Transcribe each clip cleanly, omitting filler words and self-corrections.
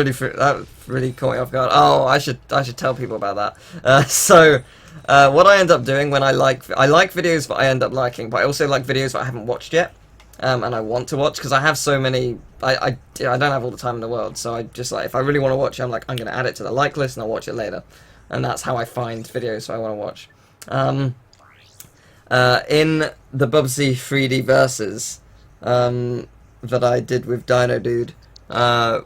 That really caught me off guard. Oh, I should tell people about that. What I end up doing when I like videos that I end up liking, but I also like videos that I haven't watched yet, and I want to watch because I have so many. I don't have all the time in the world, so I just like if I really want to watch it, I'm like I'm gonna add it to the like list and I'll watch it later, and that's how I find videos I want to watch. In the Bubsy 3D versus that I did with Dino Dude. I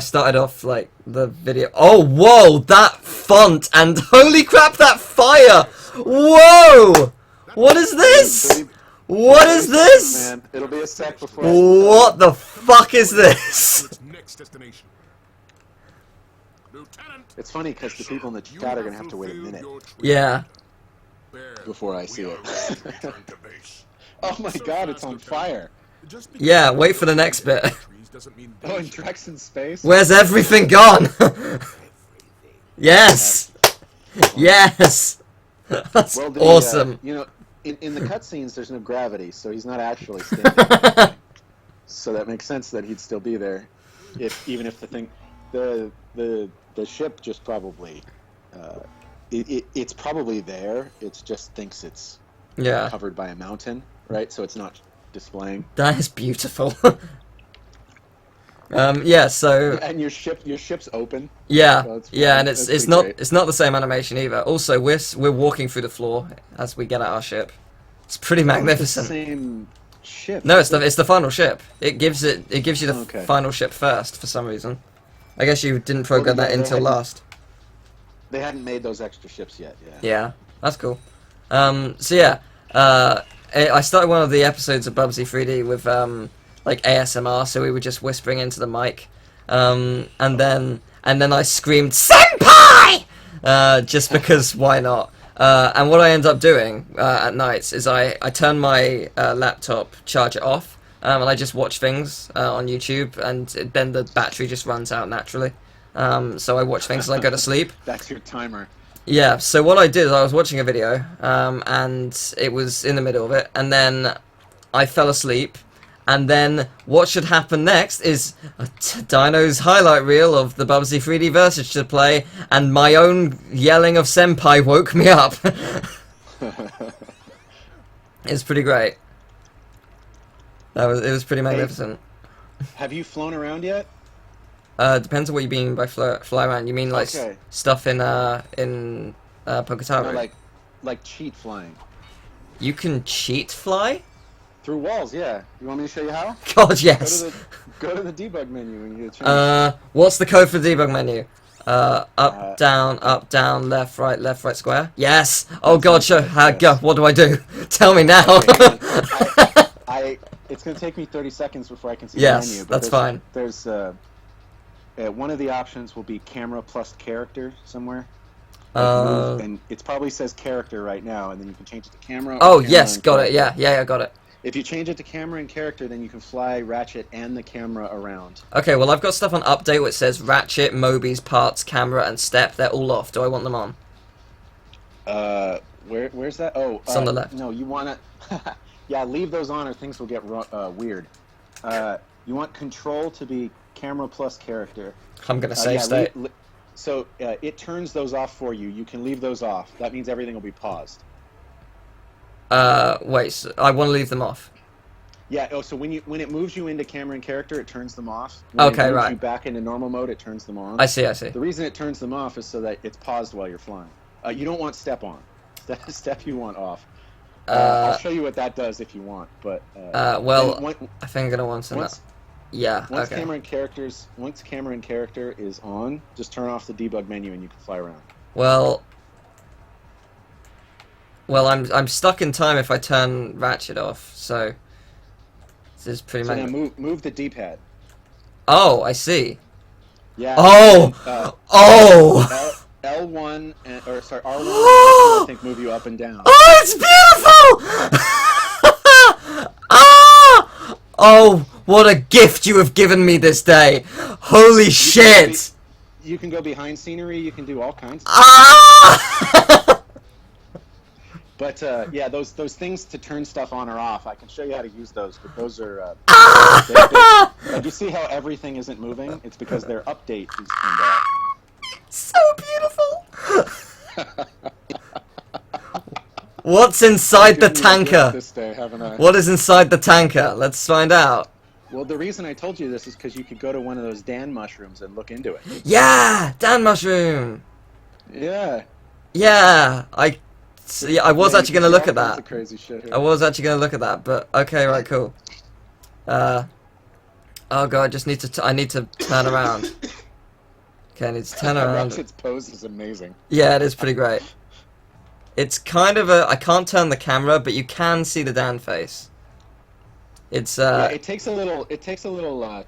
started off like the video. Oh, whoa! That font and holy crap, that fire! Whoa! What is this? What is this? Man, it'll be a sec before. What the fuck is this? It's funny because the people in the chat are gonna have to wait a minute. Yeah. Before I see it. Oh my god, it's on fire. Yeah, wait for the next bit. Oh, and Drex in space? Where's everything gone? Yes! Yes! That's well, awesome. You know, in the cutscenes, there's no gravity, so he's not actually standing. So that makes sense that he'd still be there, even if the ship just probably, it's probably there. It just thinks it's covered by a mountain, right? So it's not displaying. That is beautiful. Yeah, so and your ship's open. Yeah, so yeah, and it's not great. it's not the same animation either. Also, we're walking through the floor as we get at our ship. It's pretty magnificent. It's the same ship. No, it's the final ship. It gives you the Okay. final ship first for some reason. I guess you didn't program that until last. They hadn't made those extra ships yet. Yeah. Yeah, that's cool. So yeah, I started one of the episodes of Bubsy 3D with like ASMR, so we were just whispering into the mic, and then I screamed "Senpai!" Just because why not? And what I end up doing at nights is I turn my laptop, charge it off, and I just watch things on YouTube, and then the battery just runs out naturally. So I watch things and I go to sleep. That's your timer. Yeah, so what I did is I was watching a video, and it was in the middle of it, and then I fell asleep, and then what should happen next is Dino's highlight reel of the Bubsy 3D Versus to play, and my own yelling of Senpai woke me up. It's pretty great. It was pretty magnificent. Have you flown around yet? Depends on what you mean by fly around. You mean like stuff in Poketaro? No, like cheat flying. You can cheat fly? Through walls, yeah. You want me to show you how? God, yes. Go to the debug menu and you get a chance. What's the code for the debug menu? Up, down, left, right, square. Yes. Oh God, show. Go. What do I do? Tell me now. Okay, it's gonna take me 30 seconds before I can see the menu. Yes, that's fine. There's one of the options will be camera plus character somewhere. And it probably says character right now, and then you can change it to camera. Oh yes, got it. Yeah, got it. If you change it to camera and character, then you can fly Ratchet and the camera around. Okay, well I've got stuff on update which says Ratchet, Moby's parts, camera, and step. They're all off. Do I want them on? Where's that? Oh, it's on the left. No, you wanna. Yeah, leave those on, or things will get weird. You want control to be camera plus character. I'm gonna save state. So it turns those off for you. You can leave those off. That means everything will be paused. Wait. So I want to leave them off. Yeah. Oh, so when it moves you into camera and character, it turns them off. When it moves you back into normal mode, it turns them on. I see. The reason it turns them off is so that it's paused while you're flying. You don't want step on. Step you want off. I'll show you what that does if you want. But well, I think I'm gonna want some. Yeah. Once camera and character is on, just turn off the debug menu and you can fly around. Well, I'm stuck in time if I turn Ratchet off. So this is pretty much. So now move the D-pad. Oh, I see. Yeah. Oh. L1 or sorry R1. I think move you up and down. Oh, it's beautiful! Ah! Oh, what a gift you have given me this day! Holy shit! You can go behind scenery. You can do all kinds of Ah! But yeah, those things to turn stuff on or off, I can show you how to use those. But those are like you see how everything isn't moving? It's because their update is turned off. So beautiful. What's inside the tanker? This day, haven't I? What is inside the tanker? Let's find out. Well, the reason I told you this is because you could go to one of those Dan mushrooms and look into it. Yeah, Dan mushroom. Yeah. Yeah, I was actually gonna look at That's that. crazy shit here. I was actually gonna look at that, but okay, right, cool. Oh god, I just need to. I need to turn around. Okay, I need to turn around. Ratchet's pose is amazing. Yeah, it is pretty great. It's kind of a. I can't turn the camera, but you can see the Dan face. It's Yeah, it takes a little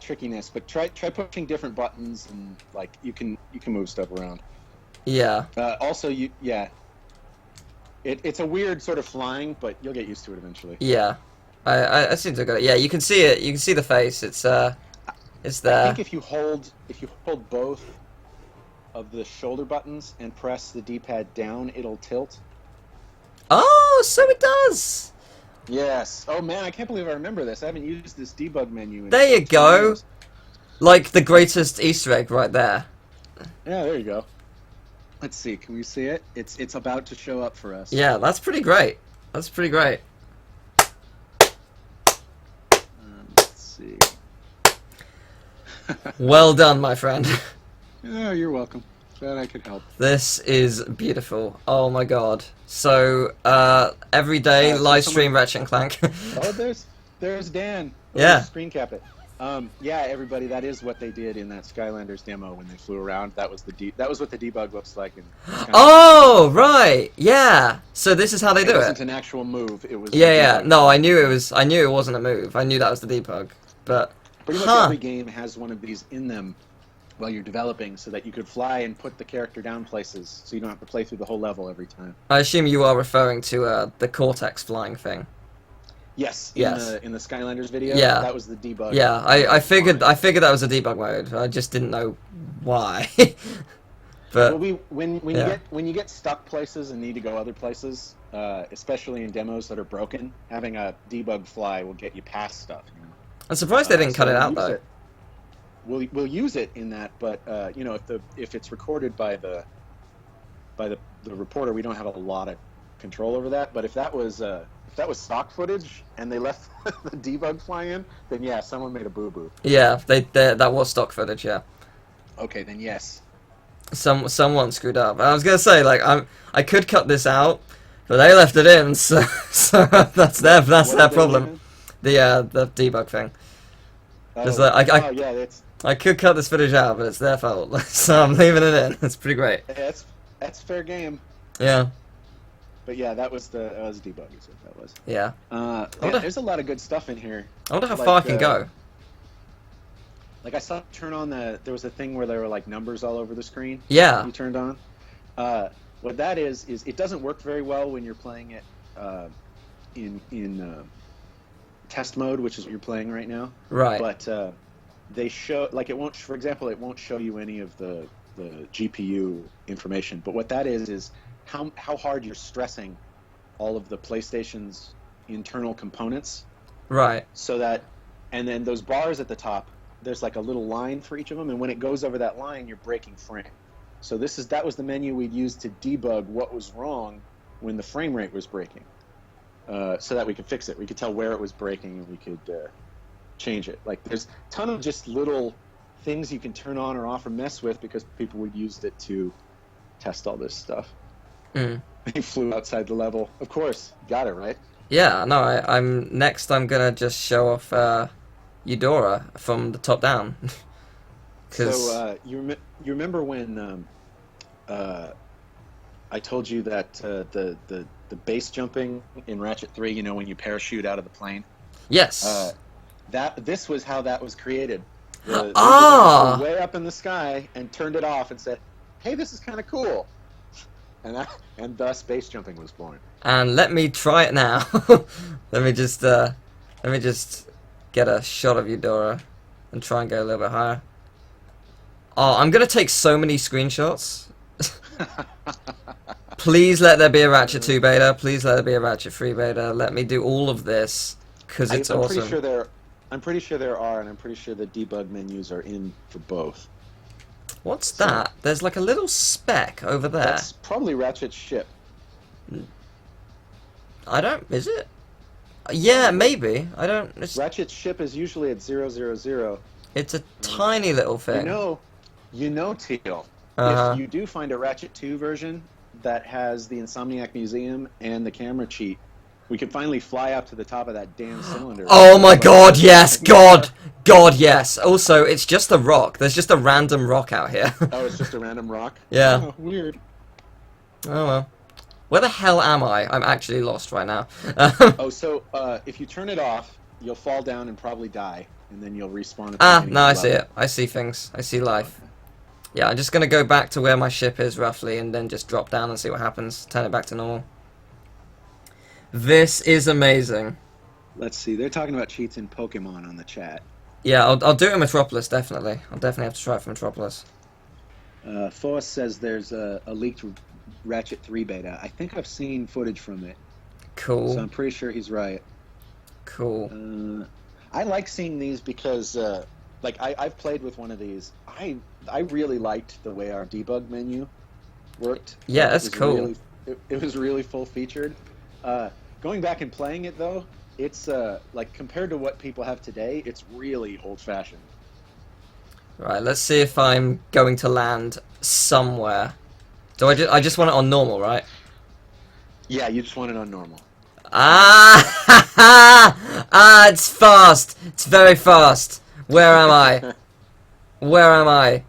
trickiness, but try pushing different buttons and like you can move stuff around. Yeah. Also, it's a weird sort of flying, but you'll get used to it eventually. Yeah. I seem to have got it. Yeah, you can see it. You can see the face. It's there. I think if you hold both of the shoulder buttons and press the D-pad down, it'll tilt. Oh, so it does. Yes. Oh man, I can't believe I remember this. I haven't used this debug menu in There you 2 go. years. Like the greatest Easter egg right there. Yeah, there you go. Let's see. Can we see it? It's about to show up for us. Yeah, that's pretty great. That's pretty great. Let's see. Well done, my friend. Oh, you're welcome. Glad I could help. This is beautiful. Oh my god. So, every day, So live stream Ratchet Clank. Oh, there's Dan. Yeah. Screen cap it. Yeah, everybody, that is what they did in that Skylanders demo when they flew around. That was what the debug looks like. Oh, right. Yeah. So this is how they do It it. wasn't an actual move. It was. Yeah, yeah. No, I knew it wasn't a move. I knew that was the debug. But Pretty much every game has one of these in them while you're developing, so that you could fly and put the character down places, so you don't have to play through the whole level every time. I assume you are referring to the Cortex flying thing. Yes. Yes. In the Skylanders video. Yeah. That was the debug. Yeah, I figured that was a debug mode. I just didn't know why. But Well, when you get stuck places and need to go other places, especially in demos that are broken, having a debug fly will get you past stuff. You know? I'm surprised they didn't cut it out though. We'll use it in that, but you know, if it's recorded by the reporter, we don't have a lot of control over that. But if that was stock footage and they left the debug fly in, then yeah, someone made a boo boo. Yeah, that was stock footage. Yeah. Okay, then yes. Someone screwed up. I was gonna say like I could cut this out, but they left it in, so that's their problem. The debug thing. I could cut this footage out, but it's their fault. So I'm leaving it in. It's pretty great. Yeah, that's fair game. Yeah. But yeah, that was debug. Is what that was. Yeah. There's a lot of good stuff in here. I wonder how far I can go. Like I saw turn on there was a thing where there were like numbers all over the screen. Yeah. You turned on. What that is it doesn't work very well when you're playing it in test mode, which is what you're playing right now. Right. But they show like it won't. For example, it won't show you any of the GPU information. But what that is how hard you're stressing all of the PlayStation's internal components. Right. So that, and then those bars at the top, there's like a little line for each of them, and when it goes over that line, you're breaking frame. So that was the menu we'd use to debug what was wrong when the frame rate was breaking, so that we could fix it. We could tell where it was breaking, and we could change it. Like there's a ton of just little things you can turn on or off or mess with because people would use it to test all this stuff. Mm. They flew outside the level. Of course, got it right. Yeah. No. I'm gonna just show off Eudora from the top down. So you remember when I told you that the base jumping in Ratchet 3, you know, when you parachute out of the plane? Yes. This was how that was created. They Ah! way up in the sky and turned it off and said, "Hey, this is kind of cool," and thus base jumping was born. And let me try it now. let me just get a shot of Eudora and try and go a little bit higher. Oh, I'm gonna take so many screenshots. Please let there be a Ratchet 2 beta. Please let there be a Ratchet 3 beta. Let me do all of this because it's awesome. I'm pretty sure there are, and I'm pretty sure the debug menus are in for both. What's that? There's like a little speck over there. That's probably Ratchet's ship. I don't... Is it? Yeah, maybe. I don't... Ratchet's ship is usually at 000. It's a tiny little thing. You know, Teal. Uh-huh. If you do find a Ratchet 2 version that has the Insomniac Museum and the camera cheat, we could finally fly up to the top of that damn cylinder. Oh my god, yes! God, yes! Also, it's just a rock. There's just a random rock out here. Oh, it's just a random rock? Yeah. Oh, weird. Oh well. Where the hell am I? I'm actually lost right now. So if you turn it off, you'll fall down and probably die, and then you'll respawn. No, I see it. I see things. I see life. Yeah, I'm just gonna go back to where my ship is, roughly, and then just drop down and see what happens. Turn it back to normal. This is amazing. Let's see. They're talking about cheats in Pokemon on the chat. Yeah, I'll do it in Metropolis, definitely. I'll definitely have to try it for Metropolis. Forrest says there's a leaked Ratchet 3 beta. I think I've seen footage from it. Cool. So I'm pretty sure he's right. Cool. I like seeing these because, I've played with one of these. I really liked the way our debug menu worked. Yeah, that's cool. It was really full-featured. Going back and playing it, though, it's, compared to what people have today, it's really old-fashioned. Right, let's see if I'm going to land somewhere. So I just want it on normal, right? Yeah, you just want it on normal. It's fast. It's very fast. Where am I? Where am I?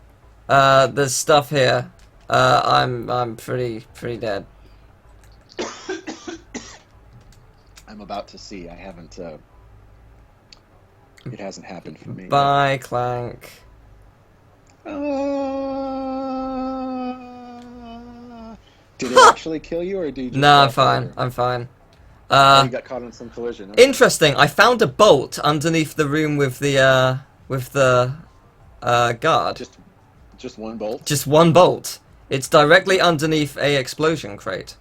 There's stuff here. I'm pretty dead. I'm about to see. I haven't. It hasn't happened for me. Bye, Clank. Did it actually kill you, or did you just... No, I'm fine. I'm fine. You got caught on some collision. Okay. Interesting. I found a bolt underneath the room with the guard. Just one bolt? Just one bolt. It's directly underneath a explosion crate.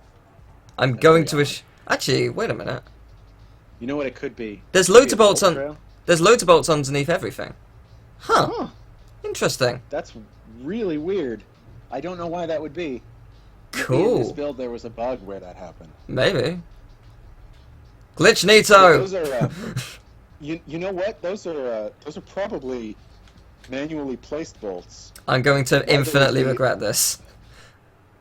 I'm going to... Actually, wait a minute. You know what it could be? There's loads of bolts on... There's loads of bolts underneath everything. Huh. Interesting. That's really weird. I don't know why that would be. Cool. Maybe in this build there was a bug where that happened. Maybe. Glitch Nito! Those are, you know what? Those are probably manually placed bolts. I'm going to infinitely regret this.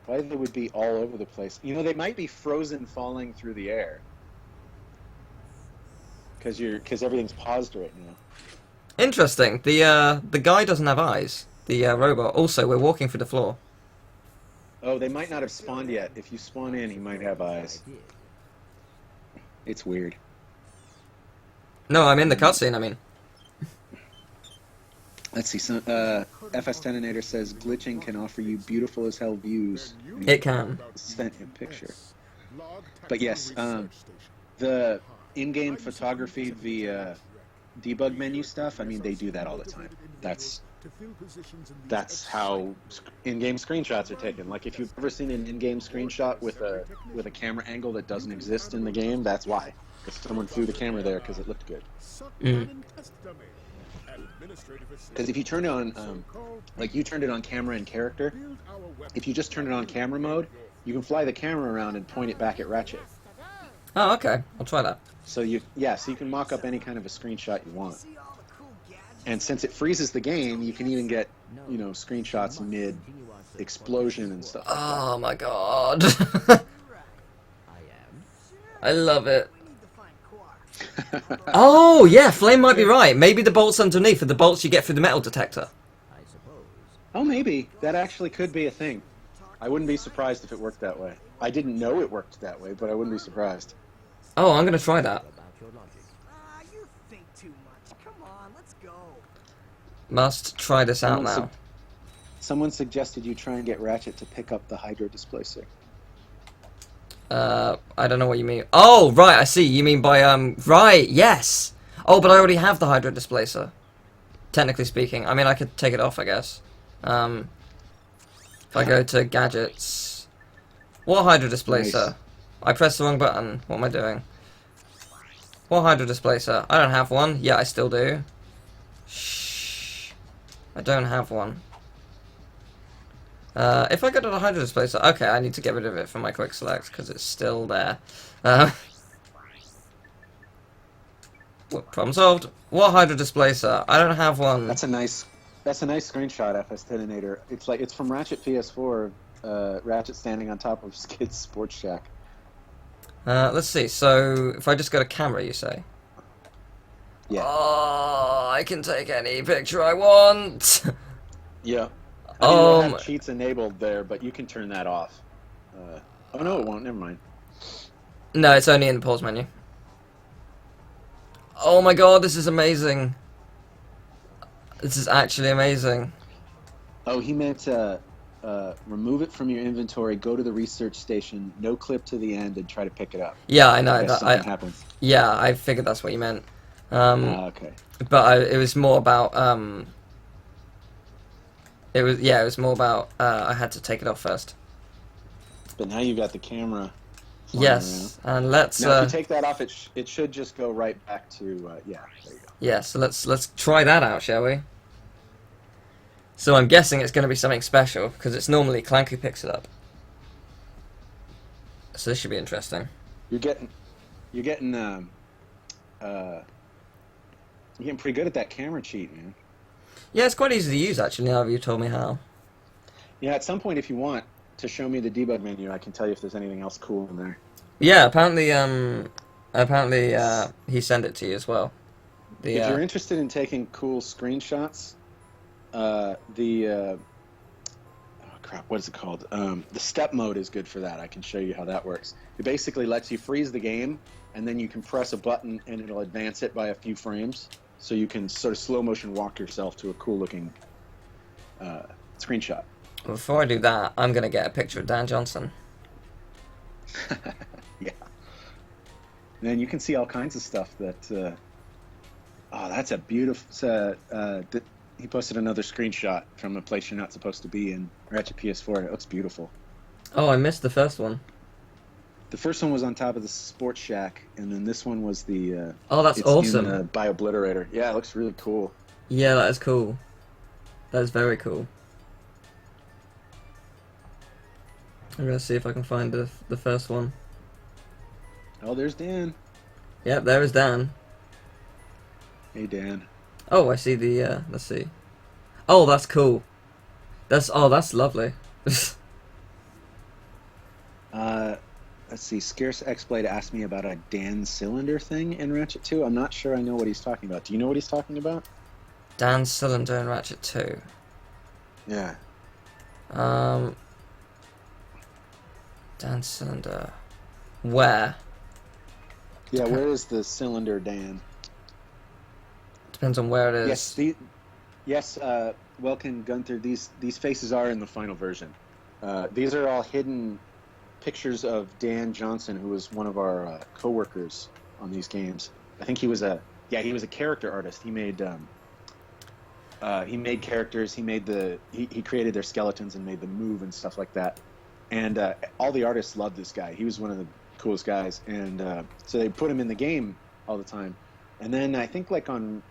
Why they would be all over the place? You know, they might be frozen falling through the air. Because everything's paused right now. Interesting. The guy doesn't have eyes. The robot. Also, we're walking through the floor. Oh, they might not have spawned yet. If you spawn in, he might have eyes. It's weird. No, I'm in the cutscene, I mean. Let's see. So, FS Teninator says glitching can offer you beautiful as hell views. It can. Sent him a picture. But yes, the in-game photography via debug menu stuff, I mean, they do that all the time. That's how in-game screenshots are taken. Like, if you've ever seen an in-game screenshot with a camera angle that doesn't exist in the game, that's why. Because someone flew the camera there because it looked good. Because if you turn it on, like you turned it on camera and character, if you just turn it on camera mode, you can fly the camera around and point it back at Ratchet. Oh, okay. I'll try that. So you can mock up any kind of a screenshot you want. And since it freezes the game, you can even get, screenshots mid explosion and stuff. Oh my god. I love it. Oh, yeah, Flame might be right. Maybe the bolts underneath are the bolts you get through the metal detector. Oh, maybe. That actually could be a thing. I wouldn't be surprised if it worked that way. I didn't know it worked that way, but I wouldn't be surprised. Oh, I'm going to try that. You think too much. Come on, let's go. Must try this out now. Someone suggested you try and get Ratchet to pick up the Hydro Displacer. I don't know what you mean. Oh, right, I see. You mean by, right, yes. Oh, but I already have the Hydro Displacer. Technically speaking. I mean, I could take it off, I guess. If I go to gadgets, What hydro displacer? Nice. I pressed the wrong button. What am I doing? What hydro displacer? I don't have one. Yeah, I still do. Shh. I don't have one. If I go to the hydro displacer, okay, I need to get rid of it from my quick select because it's still there. Problem solved. What hydro displacer? I don't have one. That's a nice screenshot, FS Detonator. It's from Ratchet PS4. Ratchet standing on top of Skid's Sports Shack. Let's see. So if I just go to camera, you say? Yeah. Oh, I can take any picture I want. Yeah. I mean, you'll have cheats enabled there, but you can turn that off. Oh no, it won't. Never mind. No, it's only in the pause menu. Oh my god, this is amazing. This is actually amazing. Oh, he meant remove it from your inventory, go to the research station, no clip to the end, and try to pick it up. Yeah, I know that. Something happens. Yeah, I figured that's what you meant. Okay. But it was more about it was more about I had to take it off first. But now you've got the camera. Yes, around. and let's. Now, if you take that off, it should just go right back to yeah. There you go. Yeah, so let's try that out, shall we? So I'm guessing it's going to be something special because it's normally Clank who picks it up. So this should be interesting. You're getting pretty good at that camera cheat, man. Yeah, it's quite easy to use actually. Now that you told me how. Yeah, at some point, if you want to show me the debug menu, I can tell you if there's anything else cool in there. Yeah, apparently he sent it to you as well. If you're interested in taking cool screenshots, oh crap, what is it called? The step mode is good for that. I can show you how that works. It basically lets you freeze the game, and then you can press a button, and it'll advance it by a few frames, so you can sort of slow motion walk yourself to a cool looking screenshot. Before I do that, I'm going to get a picture of Dan Johnson. Yeah. And then you can see all kinds of stuff that... oh, that's a beautiful... he posted another screenshot from a place you're not supposed to be in Ratchet PS4. It looks beautiful. Oh, I missed the first one. The first one was on top of the Sports Shack, and then this one was the... oh, that's awesome. In the Bio-Obliterator. Yeah, it looks really cool. Yeah, that is cool. That is very cool. I'm going to see if I can find the first one. Oh, there's Dan. Yep, there is Dan. Hey, Dan. Oh, I see the, let's see. Oh, that's cool. That's lovely. Let's see. Scarce X-Blade asked me about a Dan cylinder thing in Ratchet 2. I'm not sure I know what he's talking about. Do you know what he's talking about? Dan cylinder in Ratchet 2. Yeah. Dan cylinder. Where? Yeah, where is the cylinder, Dan? Depends on where it is. Yes, Welkin Gunther, these faces are in the final version. These are all hidden pictures of Dan Johnson, who was one of our co-workers on these games. I think he was a character artist. He made characters. He created their skeletons and made them move and stuff like that. And all the artists loved this guy. He was one of the coolest guys, and so they put him in the game all the time. And then I think like on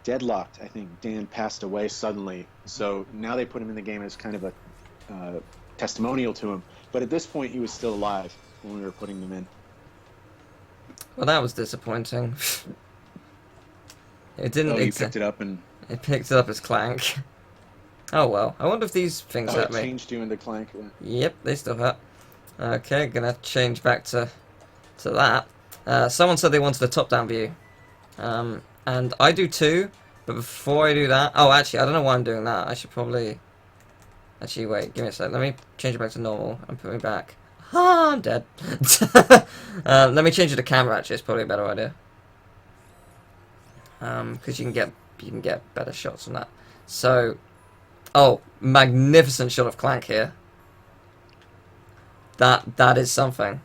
Deadlocked, I think Dan passed away suddenly. So now they put him in the game as kind of a testimonial to him. But at this point, he was still alive when we were putting them in. Well, that was disappointing. It didn't. Oh, you picked it up and... It picked it up as Clank. Oh well. I wonder if these things hurt me. It changed you into Clank. Yeah. Yep, they still hurt. Okay, gonna change back to that. Someone said they wanted a top-down view, and I do too. But before I do that, oh, actually, I don't know why I'm doing that. I should probably. Actually, wait. Give me a sec. Let me change it back to normal and put me back. Ah, I'm dead. Let me change it to camera. Actually, it's probably a better idea. Because you can get better shots from that. So, oh, magnificent shot of Clank here. That is something.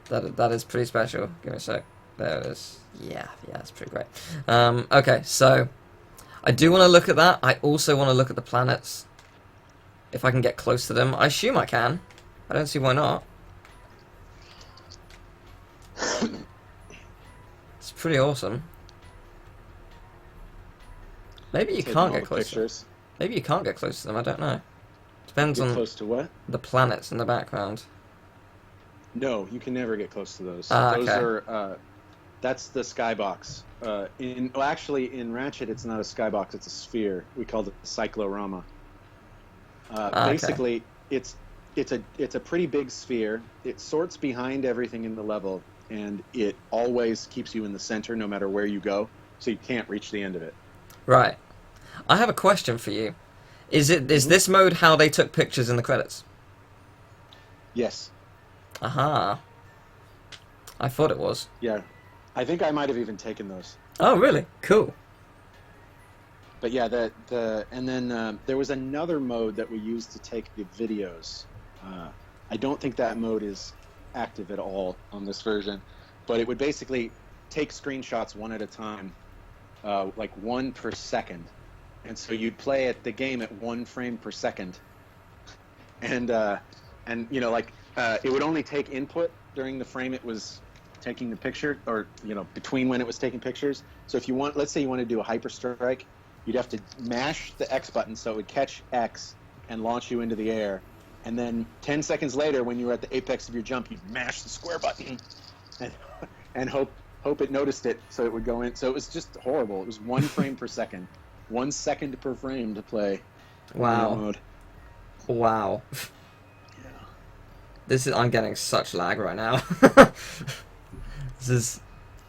That is pretty special. Give me a sec. There it is. Yeah, it's pretty great. Okay, so I do want to look at that. I also want to look at the planets. if I can get close to them. I assume I can. I don't see why not. It's pretty awesome. Maybe you Taking can't all get the close to them. pictures. Maybe you can't get close to them, I don't know. Depends Get on close to what? the planets in the background. No, you can never get close to those. Ah, Those okay. are that's the skybox. Actually, in Ratchet, it's not a skybox; it's a sphere. We called it the Cyclorama. Okay. Basically, it's a pretty big sphere. It sorts behind everything in the level, and it always keeps you in the center, no matter where you go. So you can't reach the end of it. Right. I have a question for you. Is this mode how they took pictures in the credits? Yes. Aha. I thought it was. Yeah. I think I might have even taken those. Oh, really? Cool. But yeah, and then there was another mode that we used to take the videos. I don't think that mode is active at all on this version, but it would basically take screenshots one at a time, like 1 per second, and so you'd play the game at 1 frame per second, and you know, like it would only take input during the frame it was taking the picture, or you know, between when it was taking pictures. So if you want, let's say you want to do a hyper strike, you'd have to mash the X button so it would catch X and launch you into the air. And then 10 seconds later, when you were at the apex of your jump, you'd mash the square button and hope it noticed it so it would go in. So it was just horrible. It was 1 frame per second. 1 second per frame to play. Wow. Mode. Wow. Yeah. I'm getting such lag right now. This is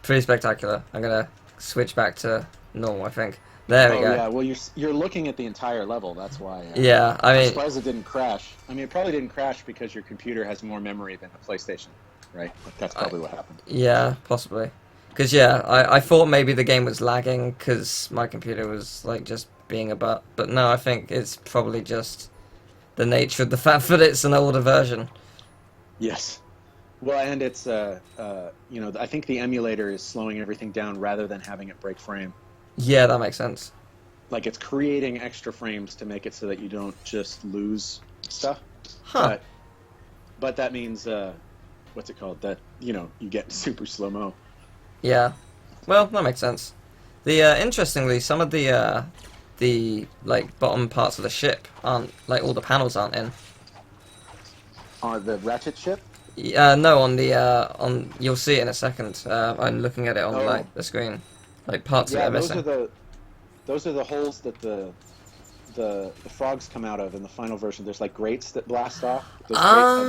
pretty spectacular. I'm gonna switch back to normal, I think. There we go. Yeah, well, you're looking at the entire level. That's why. Yeah, I I'm mean, surprised it didn't crash. I mean, it probably didn't crash because your computer has more memory than a PlayStation, right? Like, that's probably what happened. yeah, possibly. Because, yeah, I thought maybe the game was lagging because my computer was, like, just being a butt. But no, I think it's probably just the nature of the fact that it's an older version. Yes. Well, and it's, you know, I think the emulator is slowing everything down rather than having it break frame. Yeah, that makes sense. Like, it's creating extra frames to make it so that you don't just lose stuff. Huh. But that means, what's it called? That, you know, you get super slow-mo. Yeah. Well, that makes sense. The interestingly, some of the like bottom parts of the ship aren't, like, all the panels aren't in. On the Ratchet ship? No, on the on you'll see it in a second. I'm looking at it on like the screen. Like parts of it are missing. Those are the holes that the frogs come out of in the final version. There's like grates that blast off. Those grates have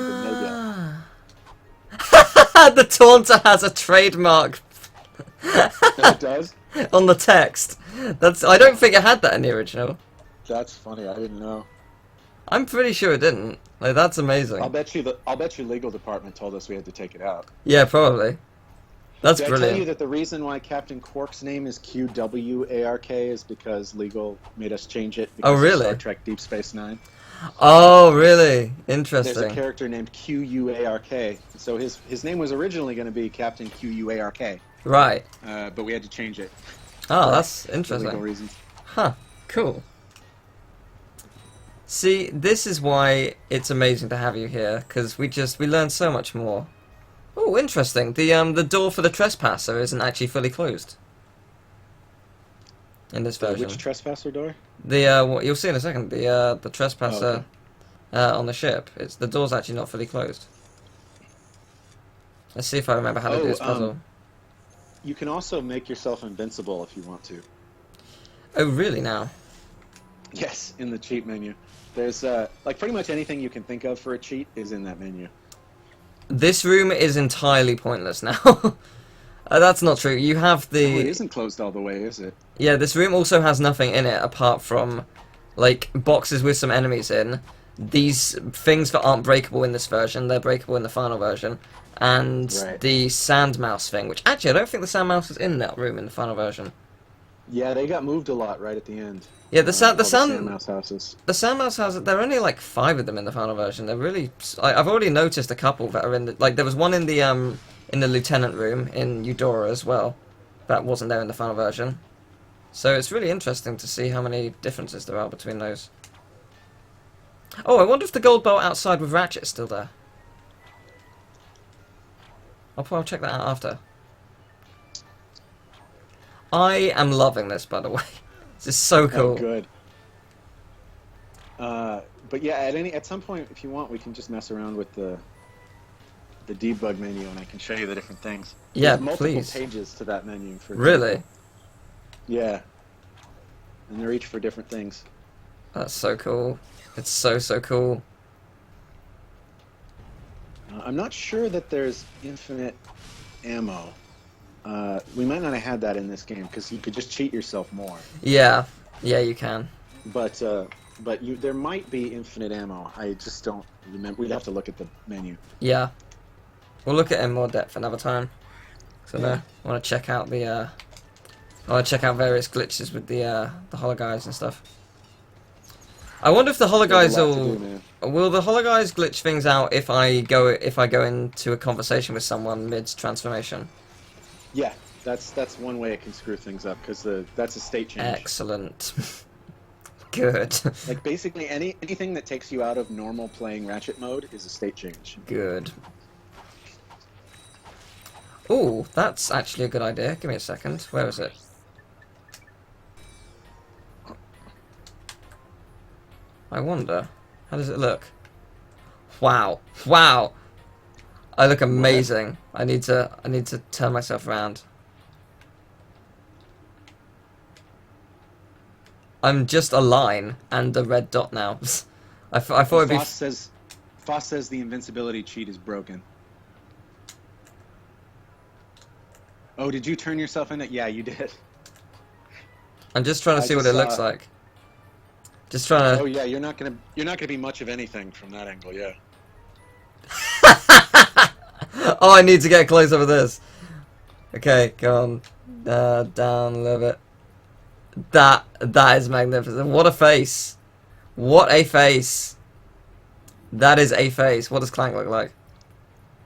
the The Taunter has a trademark it does? on the text. I don't think it had that in the original. That's funny. I didn't know. I'm pretty sure it didn't. Like, that's amazing. I'll bet you legal department told us we had to take it out. Yeah, probably. That's Did brilliant. I tell you that the reason why Captain Quark's name is QWARK is because legal made us change it because Oh, really? of Star Trek Deep Space Nine? Oh, really? Interesting. There's a character named QUARK. So his name was originally going to be Captain QUARK, Right. but we had to change it. Oh, that's For legal interesting. reasons. Huh. Cool. See, this is why it's amazing to have you here, because we learned so much more. Oh, interesting. The door for the trespasser isn't actually fully closed in this version. Which trespasser door? What you'll see in a second. The trespasser on the ship. The door's actually not fully closed. Let's see if I remember how to do this puzzle. You can also make yourself invincible if you want to. Oh, really? Now? Yes, in the cheat menu. There's like pretty much anything you can think of for a cheat is in that menu. This room is entirely pointless now. That's not true. You have the... Oh, it isn't closed all the way, is it? Yeah, this room also has nothing in it apart from, like, boxes with some enemies in. These things that aren't breakable in this version, they're breakable in the final version. And the sand mouse thing, which actually I don't think the sand mouse is in that room in the final version. Yeah, they got moved a lot right at the end. Yeah, the sand mouse houses. The sand mouse houses, there are only like 5 of them in the final version. They're really... I've already noticed a couple that are in the... Like, there was one in the lieutenant room in Eudora as well. That wasn't there in the final version. So it's really interesting to see how many differences there are between those. Oh, I wonder if the gold bolt outside with Ratchet's still there. I'll check that out after. I am loving this, by the way. This is so cool. Oh, good. But yeah, at some point, if you want, we can just mess around with the debug menu, and I can show you the different things. Yeah, There's multiple please. pages to that menu. For Really? Yeah. And they're each for different things. That's so cool. It's so cool. I'm not sure that there's infinite ammo. We might not have had that in this game because you could just cheat yourself more. Yeah, you can. But there might be infinite ammo. I just don't remember. We'd have to look at the menu. Yeah. We'll look at it in more depth another time. So Yeah. I want to check out I want to check out various glitches with the hologuys and stuff. I wonder if the hologuys There's a lot to do, man. will the hologuys glitch things out if I go into a conversation with someone mid transformation. Yeah, that's one way it can screw things up because that's a state change. Excellent. Good. Like basically anything that takes you out of normal playing Ratchet mode is a state change. Good. Ooh, that's actually a good idea. Give me a second. Where is it? I wonder. How does it look? Wow. Wow. I look amazing. I need to turn myself around. I'm just a line and a red dot now. I thought it'd be... Foss says the invincibility cheat is broken. Oh, did you turn yourself in it? Yeah, you did. I'm just trying to see what just it looks saw- like. Just trying to... Oh yeah, you're not gonna be much of anything from that angle, yeah. Oh, I need to get close over this. Okay, go on. Down a little bit. That is magnificent. What a face. What a face. That is a face. What does Clank look like?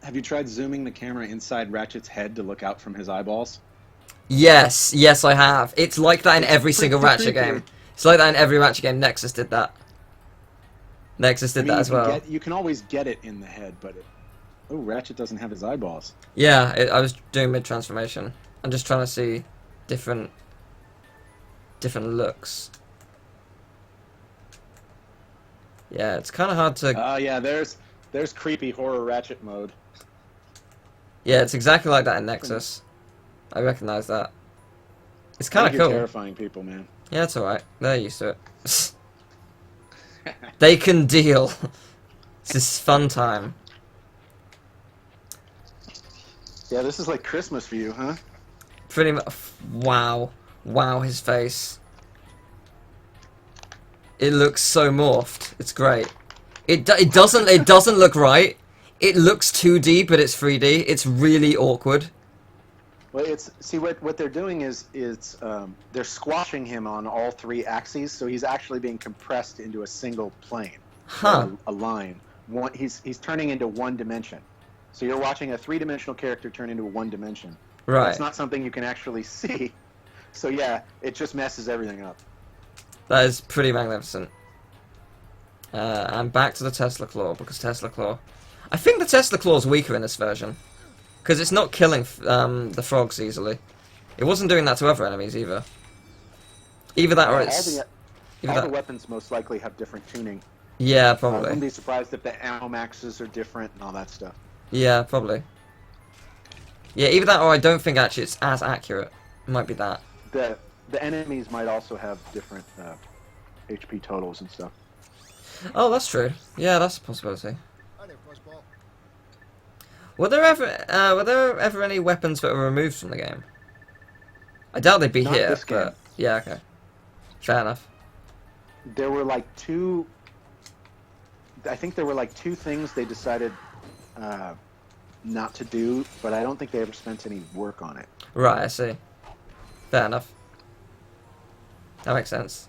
Have you tried zooming the camera inside Ratchet's head to look out from his eyeballs? Yes, I have. It's like that in every single Ratchet game. It's like that in every Ratchet game. Nexus did that. Nexus did that as well. You can always get it in the head, but oh, Ratchet doesn't have his eyeballs. Yeah, I was doing mid-transformation. I'm just trying to see different looks. Yeah, it's kind of hard to... Yeah, there's creepy horror Ratchet mode. Yeah, it's exactly like that in Nexus. I recognize that. It's kind of You're cool. terrifying people, man. Yeah, it's alright. They're used to it. They can deal. This is fun time. Yeah, this is like Christmas for you, huh? Pretty much. Wow. Wow, his face. It looks so morphed. It's great. It doesn't look right. It looks 2D, but it's 3D. It's really awkward. Well, what they're doing is they're squashing him on all three axes, so he's actually being compressed into a single plane. Huh. A line. He's turning into one dimension. So you're watching a three-dimensional character turn into one dimension. Right. It's not something you can actually see. So yeah, it just messes everything up. That is pretty magnificent. And back to the Tesla Claw, because Tesla Claw... I think the Tesla Claw is weaker in this version. Because it's not killing the frogs easily. It wasn't doing that to other enemies either. Either that or it's... All the weapons most likely have different tuning. Yeah, I probably. wouldn't be surprised if the ammo maxes are different and all that stuff. Yeah, probably. Yeah, either that or I don't think actually it's as accurate. It might be that. The enemies might also have different HP totals and stuff. Oh, that's true. Yeah, that's a possibility. Were there ever any weapons that were removed from the game? I doubt they'd be Not here, this game. but yeah, okay. Fair enough. There were like two. I think there were like two things they decided not to do, but I don't think they ever spent any work on it. Right, I see. Fair enough. That makes sense.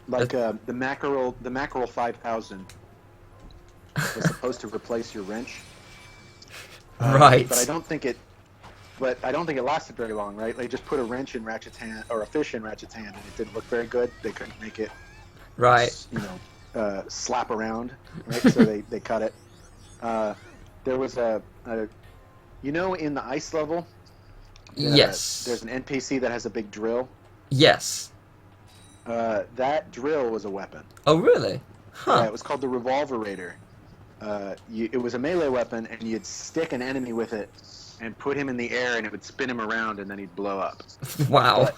Like the mackerel 5000 was supposed to replace your wrench. Right. But I don't think it lasted very long, right? They just put a wrench in Ratchet's hand or a fish in Ratchet's hand, and it didn't look very good. They couldn't make it, Right. slap around, right? So they cut it. There was a in the ice level. Yes. There's an NPC that has a big drill. Yes. That drill was a weapon. Oh, really? Huh. Yeah, it was called the Revolver Raider. It was a melee weapon, and you'd stick an enemy with it and put him in the air, and it would spin him around, and then he'd blow up. Wow. But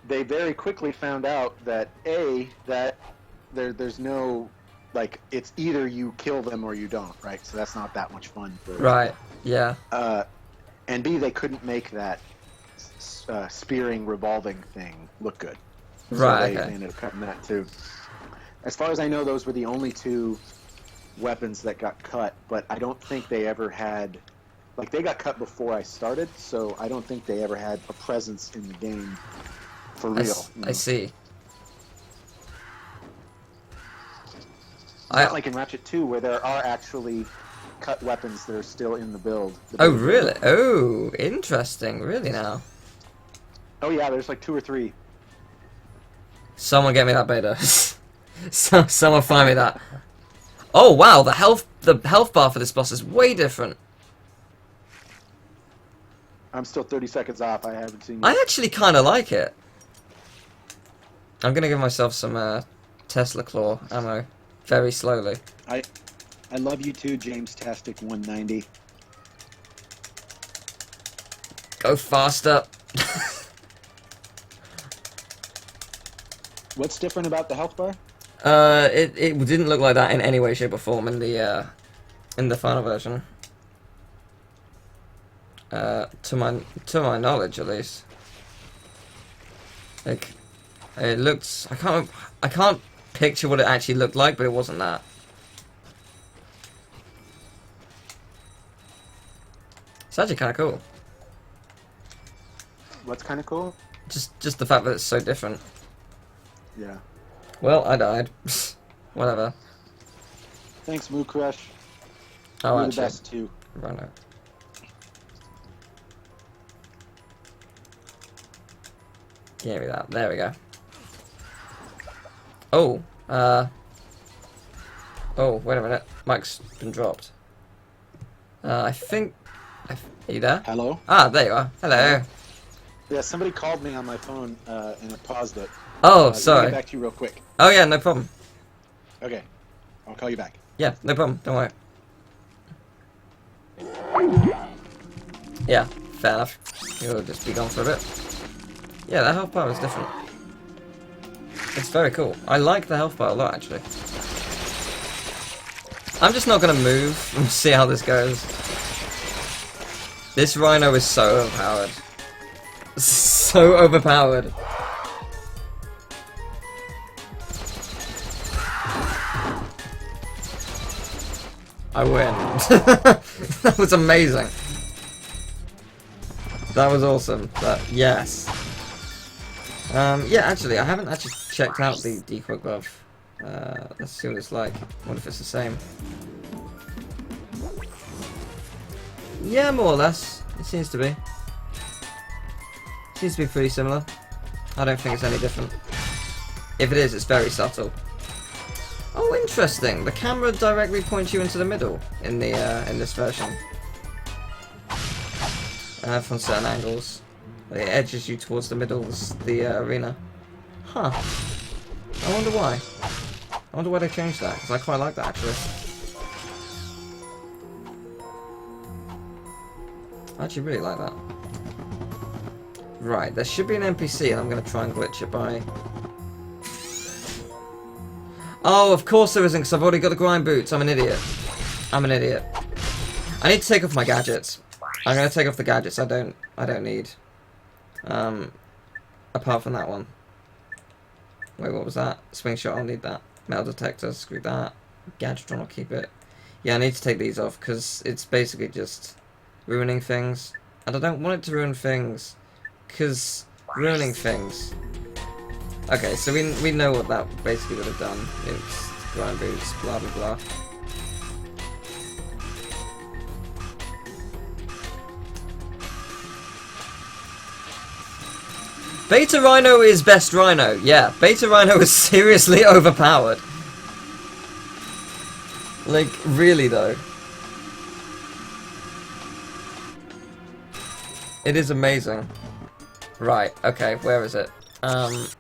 they very quickly found out that there's no, like, it's either you kill them or you don't, right? So that's not that much fun. Right. Yeah. And B, they couldn't make that spearing, revolving thing look good. Right. So Okay. they ended up cutting that too. As far as I know, those were the only two weapons that got cut, but I don't think they ever had... Like, they got cut before I started, so I don't think they ever had a presence in the game for real. I see. It's not like in Ratchet 2, where there are actually cut weapons that are still in the build. Oh, really? Oh, interesting. Really now? Oh, yeah, there's like 2 or 3. Someone get me that beta. Someone find me that. Oh, wow. The health bar for this boss is way different. I'm still 30 seconds off. I haven't seen I it. actually kind of like it. I'm going to give myself some Tesla Claw ammo very slowly. I love you too, James Tastic 190. Go faster. What's different about the health bar? It didn't look like that in any way, shape, or form in the final version. To my knowledge, at least. Like, it looks. I can't picture what it actually looked like, but it wasn't that. It's actually kind of cool. What's kind of cool? Just the fact that it's so different. Yeah. Well, I died. Whatever. Thanks, Moo Crush. Oh, You're the actually. best too. Right now. Give me that. There we go. Oh, oh, wait a minute. Mike's been dropped. I think... Are you there? Hello? Ah, there you are. Hello. Yeah, somebody called me on my phone and it paused it. Oh, Let me sorry. get back to you real quick. Oh, yeah, no problem. Okay. I'll call you back. Yeah, no problem. Don't worry. Yeah, fair enough. You'll just be gone for a bit. Yeah, that health bar is different. It's very cool. I like the health bar a lot, actually. I'm just not going to move and see how this goes. This rhino is so overpowered. So overpowered. I win. That was amazing. That was awesome. But yes. Yeah, actually, I haven't actually checked out the decoy glove. Let's see what it's like. I wonder if it's the same. Yeah, more or less. It seems to be. Seems to be pretty similar. I don't think it's any different. If it is, it's very subtle. Oh, interesting. The camera directly points you into the middle in the in this version. From certain angles. It edges you towards the middle of the arena. Huh. I wonder why. I wonder why they changed that, because I quite like that, actually. I actually really like that. Right, there should be an NPC, and I'm going to try and glitch it by... Oh, of course there isn't, because I've already got the grind boots. I'm an idiot. I'm an idiot. I need to take off my gadgets. I'm going to take off the gadgets I don't need. Apart from that one. Wait, what was that? Swing shot, I'll need that. Metal detector, screw that. Gadgetron, I'll keep it. Yeah, I need to take these off, because it's basically just ruining things. And I don't want it to ruin things, because ruining things... Okay, so we know what that basically would have done. It's grind boots, blah blah blah. Beta Rhino is best Rhino. Yeah, Beta Rhino is seriously overpowered. Like, really though. It is amazing. Right, okay, where is it? What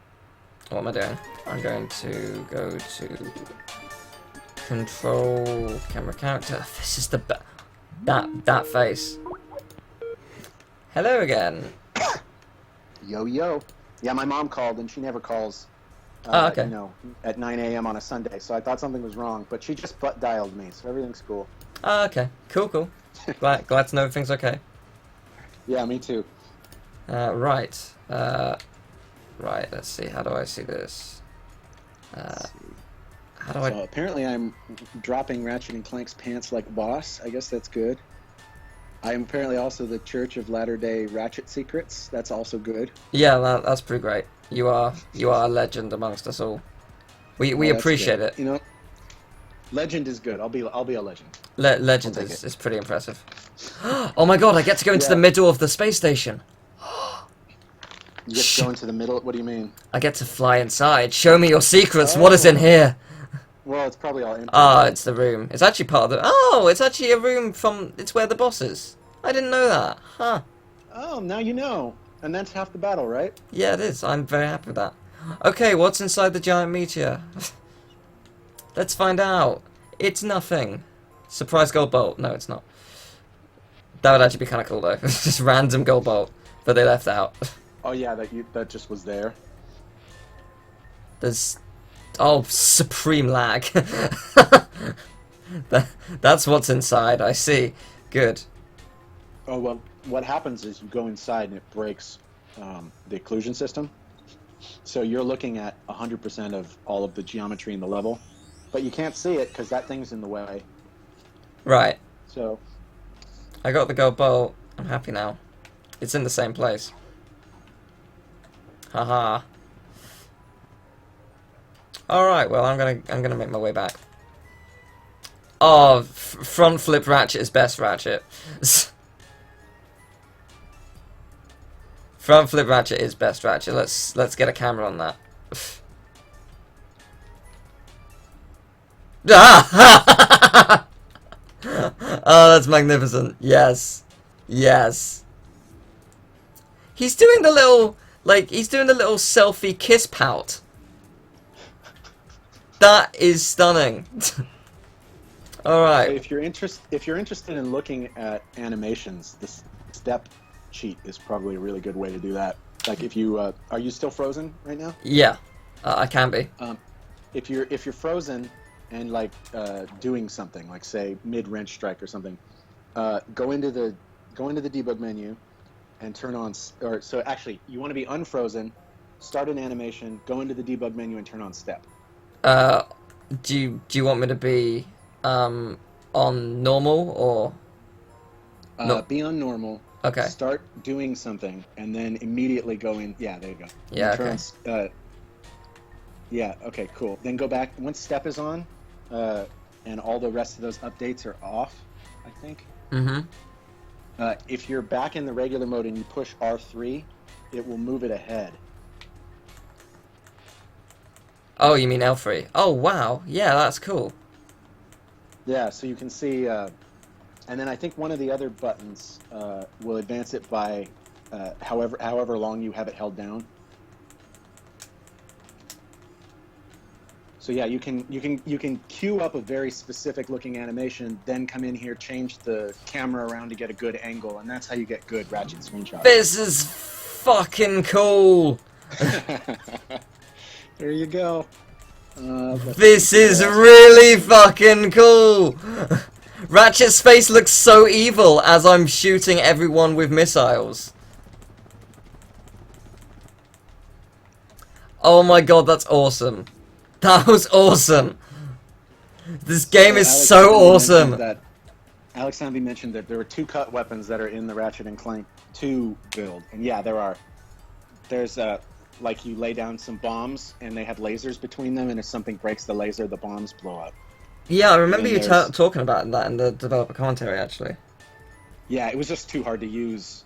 am I doing? I'm going to go to control camera character. This is the that face. Hello again. Yo, yo. Yeah, my mom called, and she never calls, Okay. you know, at 9 a.m. on a Sunday, so I thought something was wrong, but she just butt dialed me, so everything's cool. Okay. Cool. glad to know everything's okay. Yeah, me too. Right. Right, let's see. How do I see this? How do So apparently I'm dropping Ratchet and Clank's pants like a boss. I guess that's good. I am apparently also the Church of Latter-day Ratchet Secrets. That's also good. Yeah, that's pretty great. You are a legend amongst us all. We That's appreciate good. it. You know, legend is good. I'll be a legend. Legend I'll take is pretty impressive. Oh my god, I get to go into the middle of the space station. You get to go into the middle. What do you mean? I get to fly inside. Show me your secrets. What is in here? Well, it's probably all empty. Ah, it's the room. It's actually part of the... Oh, it's actually a room from... It's where the boss is. I didn't know that. Huh. Oh, now you know. And that's half the battle, right? Yeah, it is. I'm very happy with that. Okay, what's inside the giant meteor? Let's find out. It's nothing. Surprise gold bolt. No, it's not. That would actually be kind of cool, though. Just random gold bolt. But they left out. Oh yeah, that just was there. There's... Oh, supreme lag. That's what's inside, I see. Good. Oh well, what happens is you go inside and it breaks the occlusion system. So you're looking at 100% of all of the geometry in the level, but you can't see it because that thing's in the way. Right. So I got the gold bolt. I'm happy now. It's in the same place. Haha. Alright, well, I'm gonna make my way back. Oh, front flip Ratchet is best Ratchet. Front flip Ratchet is best Ratchet. Let's get a camera on that. Ah! Oh, that's magnificent. Yes. Yes. He's doing the little selfie kiss pout. That is stunning. All right. if you're interested in looking at animations, the step cheat is probably a really good way to do that. Like if you are you still frozen right now? Yeah, I can be. If you're frozen and like doing something, like say mid wrench strike or something, go into the debug menu and turn on. Or so actually, you want to be unfrozen. Start an animation. Go into the debug menu and turn on step. Do you want me to be on normal or? No. Be on normal. Okay. Start doing something and then immediately go in. Yeah, there you go. Yeah. Turn Okay. on, yeah. Okay. Cool. Then go back once step is on, and all the rest of those updates are off. I think. Mm-hmm. If you're back in the regular mode and you push R3, it will move it ahead. Oh, you mean L3? Oh, wow. Yeah, that's cool. Yeah, so you can see, and then I think one of the other buttons will advance it by however long you have it held down. So yeah, you can queue up a very specific looking animation, then come in here, change the camera around to get a good angle, and that's how you get good Ratchet screenshots. This is fucking cool. There you go. This is really fucking cool. Ratchet's face looks so evil as I'm shooting everyone with missiles. Oh my god, that's awesome. That was awesome. This game is so awesome. Alex Hamby mentioned that there were 2 cut weapons that are in the Ratchet and Clank 2 build, and yeah, there are. There's like you lay down some bombs and they have lasers between them, and if something breaks the laser, the bombs blow up. Yeah, I remember you talking about that in the developer commentary, actually. Yeah, it was just too hard to use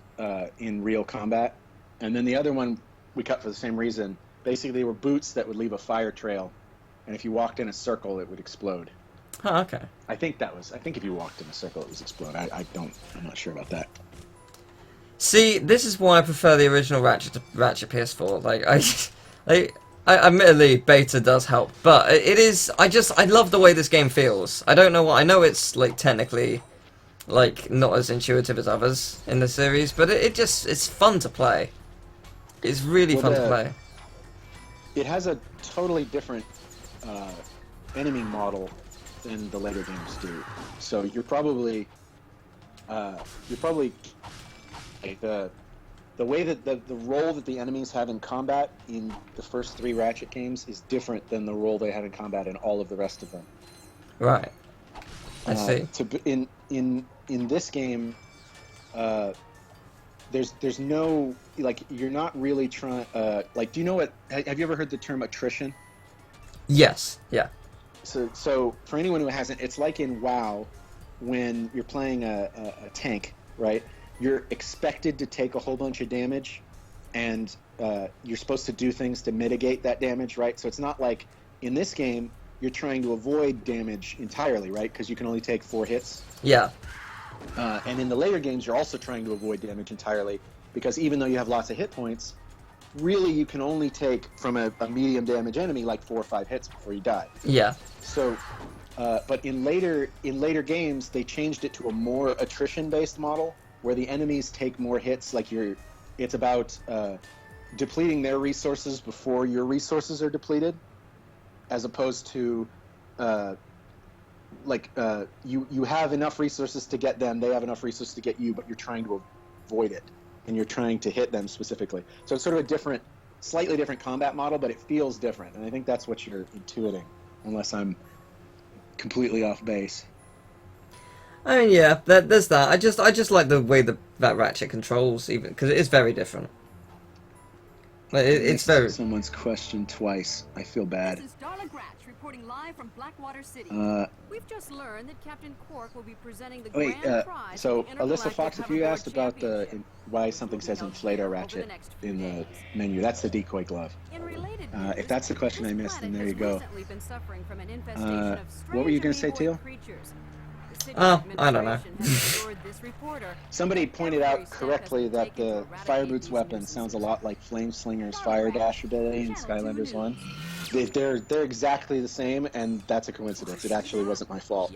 in real combat. And then the other one we cut for the same reason. Basically, they were boots that would leave a fire trail, and if you walked in a circle, it would explode. Oh, okay. I think if you walked in a circle, it was explode. I'm not sure about that. See, this is why I prefer the original Ratchet PS4. Like, admittedly, beta does help, but it is. I love the way this game feels. I don't know what. I know it's like technically, like not as intuitive as others in the series, but it's fun to play. It's really fun to play. It has a totally different enemy model than the later games do. So you're probably like the way that the role that the enemies have in combat in the first 3 Ratchet games is different than the role they have in combat in all of the rest of them. Right. I see. In this game, there's no, like, you're not really trying. Like, do you know what? Have you ever heard the term attrition? Yes. Yeah. So for anyone who hasn't, it's like in WoW when you're playing a tank, right? You're expected to take a whole bunch of damage, and you're supposed to do things to mitigate that damage, right? So it's not like in this game you're trying to avoid damage entirely, right? Because you can only take 4 hits. Yeah. And in the later games, you're also trying to avoid damage entirely, because even though you have lots of hit points, really you can only take from a medium damage enemy like 4 or 5 hits before you die. Yeah. So, but in later games, they changed it to a more attrition-based model, where the enemies take more hits. Like it's about depleting their resources before your resources are depleted, as opposed to you have enough resources to get them, they have enough resources to get you, but you're trying to avoid it, and you're trying to hit them specifically. So it's sort of a slightly different combat model, but it feels different, and I think that's what you're intuiting, unless I'm completely off base. I mean, yeah, there's that. I just like the way that Ratchet controls, even because it is very different. Like, it's very. Someone's questioned twice. I feel bad. This is Darla Gratch reporting live from Blackwater City. We've just learned that Captain Cork will be presenting the grand prize. So Alyssa Fox, if you asked about why something says inflator Ratchet in the menu, that's the decoy glove. If that's the question I missed, then there you go. What were you going to say, Teal? Oh, I don't know. Somebody pointed out correctly that the Fire Boots weapon sounds a lot like Flameslinger's Fire Dash ability in Skylanders 1. They're exactly the same, and that's a coincidence. It actually wasn't my fault.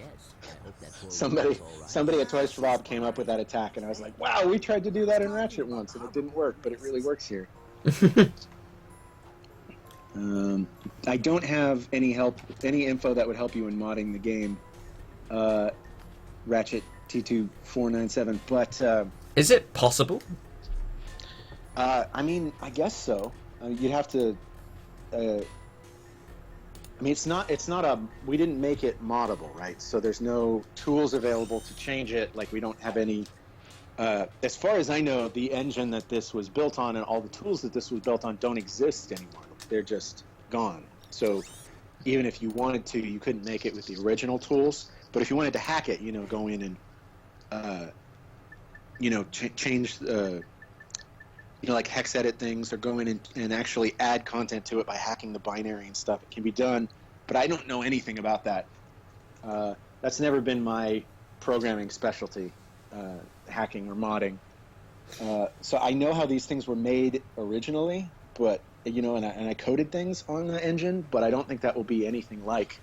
Somebody at Toys for Bob came up with that attack, and I was like, wow, we tried to do that in Ratchet once, and it didn't work, but it really works here. I don't have any info that would help you in modding the game. Ratchet T2497, but is it possible? I mean, I guess so. You'd have to. I mean, it's not a. We didn't make it moddable, right? So there's no tools available to change it. Like, we don't have any. As far as I know, the engine that this was built on and all the tools that this was built on don't exist anymore. They're just gone. So even if you wanted to, you couldn't make it with the original tools. But if you wanted to hack it, go in and, change, like hex edit things, or go in and actually add content to it by hacking the binary and stuff, it can be done. But I don't know anything about that. That's never been my programming specialty, hacking or modding. So I know how these things were made originally, but, and I coded things on the engine, but I don't think that will be anything like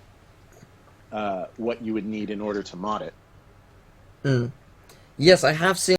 what you would need in order to mod it. Yes, I have seen